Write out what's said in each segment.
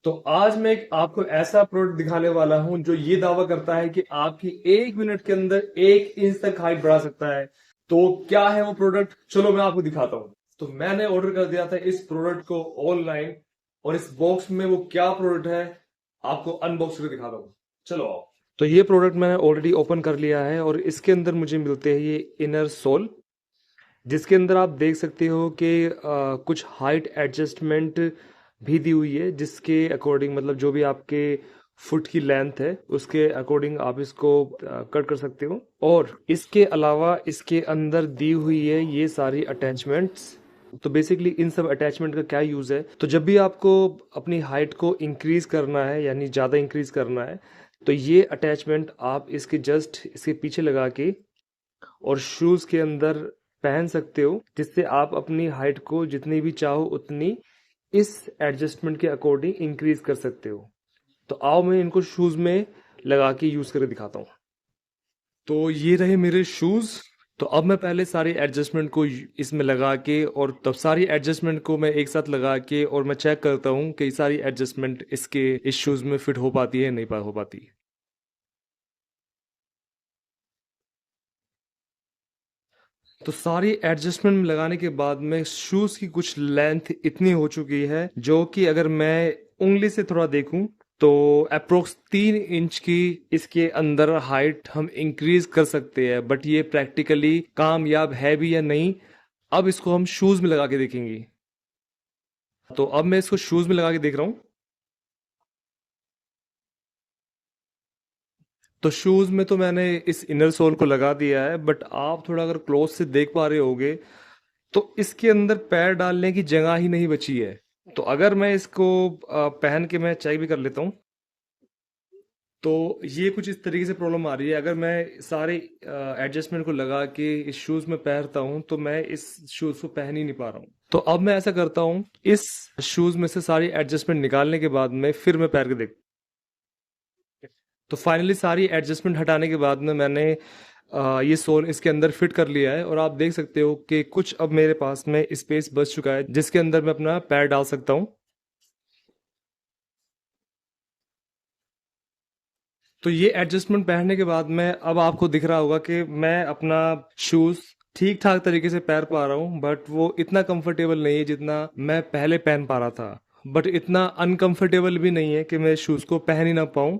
तो आज मैं आपको ऐसा प्रोडक्ट दिखाने वाला हूं जो ये दावा करता है कि आपकी 1 मिनट के अंदर 1 इंच तक हाइट बढ़ा सकता है। तो क्या है वो प्रोडक्ट, चलो मैं आपको दिखाता हूं। तो मैंने ऑर्डर कर दिया था इस प्रोडक्ट को ऑनलाइन, और इस बॉक्स में वो क्या प्रोडक्ट है आपको अनबॉक्स करके दिखाता हूं। चलो आओ। तो ये प्रोडक्ट मैंने ऑलरेडी ओपन कर लिया है और इसके अंदर मुझे मिलते हैं ये इनर सोल, जिसके अंदर आप देख सकते हो कि कुछ हाइट एडजस्टमेंट भी दी हुई है, जिसके अकॉर्डिंग मतलब जो भी आपके फुट की लेंथ है उसके अकॉर्डिंग आप इसको कट कर सकते हो। और इसके अलावा इसके अंदर दी हुई है ये सारी अटैचमेंट्स। तो बेसिकली इन सब अटैचमेंट का क्या यूज़ है, तो जब भी आपको अपनी हाइट को इंक्रीज करना है यानी ज़्यादा इंक्रीज करना है, तो ये अटैचमेंट आप इसके जस्ट इसके पीछे लगा के और शूज के अंदर पहन सकते हो, जिससे आप अपनी हाइट को जितनी भी चाहो उतनी इस एडजस्टमेंट के अकॉर्डिंग इंक्रीज कर सकते हो। तो आओ मैं इनको शूज में लगा के यूज करके दिखाता हूँ। तो ये रहे मेरे शूज। तो अब मैं पहले सारी एडजस्टमेंट को इसमें लगा के और तब सारी एडजस्टमेंट को मैं एक साथ लगा के और मैं चेक करता हूँ कि सारी एडजस्टमेंट इसके इस शूज में फिट हो पाती है नहीं हो पाती। तो सारी एडजस्टमेंट में लगाने के बाद में शूज की कुछ लेंथ इतनी हो चुकी है जो कि अगर मैं उंगली से थोड़ा देखूं तो अप्रोक्स 3 इंच की इसके अंदर हाइट हम इंक्रीज कर सकते हैं, बट ये प्रैक्टिकली कामयाब है भी या नहीं, अब इसको हम शूज में लगा के देखेंगे। तो अब मैं इसको शूज में लगा के देख रहा हूँ। तो शूज में तो मैंने इस इनर सोल को लगा दिया है, बट आप थोड़ा अगर क्लोज से देख पा रहे होगे तो इसके अंदर पैर डालने की जगह ही नहीं बची है। तो अगर मैं इसको पहन के मैं चेक भी कर लेता हूँ, तो ये कुछ इस तरीके से प्रॉब्लम आ रही है। अगर मैं सारे एडजस्टमेंट को लगा के इस शूज में पहनता हूँ तो मैं इस शूज को पहन ही नहीं पा रहा हूँ। तो अब मैं ऐसा करता हूँ, इस शूज में से सारी एडजस्टमेंट निकालने के बाद में फिर मैं पैर के देख। तो फाइनली सारी एडजस्टमेंट हटाने के बाद में मैंने ये सोल इसके अंदर फिट कर लिया है, और आप देख सकते हो कि कुछ अब मेरे पास में स्पेस बच चुका है जिसके अंदर मैं अपना पैर डाल सकता हूँ। तो ये एडजस्टमेंट पहनने के बाद में अब आपको दिख रहा होगा कि मैं अपना शूज ठीक ठाक तरीके से पहन पा रहा हूँ, बट वो इतना कंफर्टेबल नहीं है जितना मैं पहले पहन पा रहा था। बट इतना अनकंफर्टेबल भी नहीं है कि मैं शूज को पहन ही ना पाऊँ।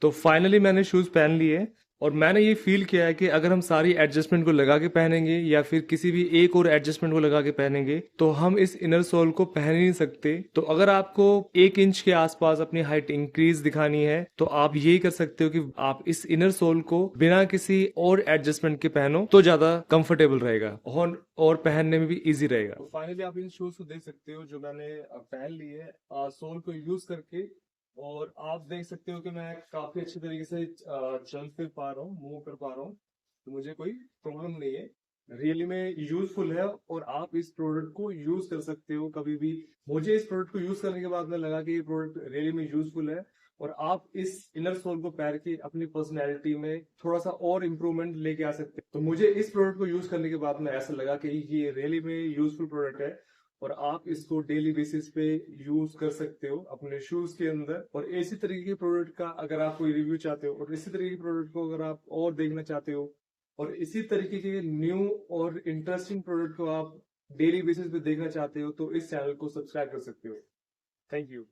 तो फाइनली मैंने शूज पहन लिए, और मैंने ये फील किया है कि अगर हम सारी एडजस्टमेंट को लगा के पहनेंगे या फिर किसी भी एक और एडजस्टमेंट को लगा के पहनेंगे तो हम इस इनर सोल को पहन ही नहीं सकते। तो अगर आपको 1 इंच के आसपास अपनी हाइट इंक्रीज दिखानी है तो आप यही कर सकते हो कि आप इस इनर सोल को बिना किसी और एडजस्टमेंट के पहनो तो ज्यादा कंफर्टेबल रहेगा और पहनने में भी इजी रहेगा। तो फाइनली आप इन शूज को देख सकते हो जो मैंने पहन लिए सोल को यूज करके, और आप देख सकते हो कि मैं काफी अच्छे तरीके से चल फिर पा रहा हूँ, मूव कर पा रहा हूँ। तो मुझे कोई प्रॉब्लम नहीं है। रियली में यूजफुल है, और आप इस प्रोडक्ट को यूज कर सकते हो कभी भी। मुझे इस प्रोडक्ट को यूज करने के बाद में लगा कि ये प्रोडक्ट रियली में यूजफुल है, और आप इस इनर सोल को पहन के अपनी पर्सनैलिटी में थोड़ा सा और इम्प्रूवमेंट लेके आ सकते हैं। तो मुझे इस प्रोडक्ट को यूज करने के बाद में ऐसा लगा कि ये रियली में यूजफुल प्रोडक्ट है, और आप इसको डेली बेसिस पे यूज कर सकते हो अपने शूज के अंदर। और इसी तरीके के प्रोडक्ट का अगर आप कोई रिव्यू चाहते हो, और इसी तरीके के प्रोडक्ट को अगर आप और देखना चाहते हो, और इसी तरीके के न्यू और इंटरेस्टिंग प्रोडक्ट को आप डेली बेसिस पे देखना चाहते हो, तो इस चैनल को सब्सक्राइब कर सकते हो। Thank you.